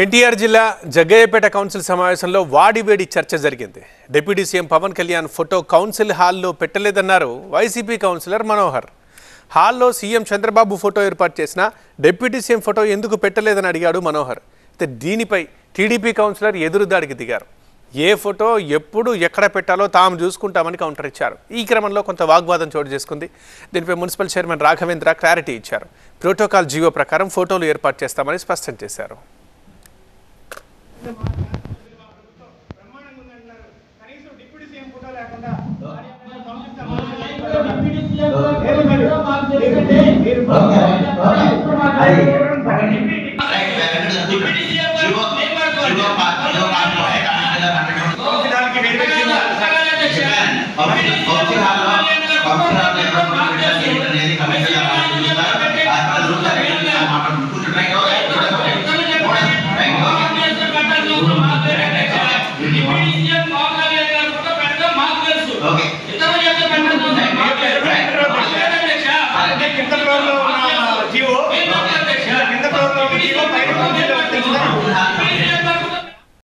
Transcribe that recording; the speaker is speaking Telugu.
ఎన్టీఆర్ జిల్లా జగ్గయ్యపేట కౌన్సిల్ సమావేశంలో వాడివేడి చర్చ జరిగింది. Deputy CM Pawan Kalyan photo council హాల్లో పెట్టలేదన్నారు వైసీపీ కౌన్సిలర్ మనోహర్. హాల్లో సీఎం చంద్రబాబు ఫోటో ఏర్పాటు చేసిన డిప్యూటీ సీఎం ఫోటో ఎందుకు పెట్టలేదని అడిగాడు మనోహర్. దీనిపై టీడీపీ కౌన్సిలర్ ఎదురుదాడికి దిగారు. ఏ ఫోటో ఎప్పుడు ఎక్కడ పెట్టాలో తాము చూసుకుంటామని కౌంటర్ ఇచ్చారు. ఈ క్రమంలో కొంత వాగ్వాదం చోటు చేసుకుంది. దీనిపై మున్సిపల్ చైర్మన్ రాఘవేంద్ర క్లారిటీ ఇచ్చారు. ప్రోటోకాల్ జీవో ప్రకారం ఫోటోలు ఏర్పాటు చేస్తామని స్పష్టం చేశారు. జీవో కింద ఫ్లోర్ లో జీవో పైన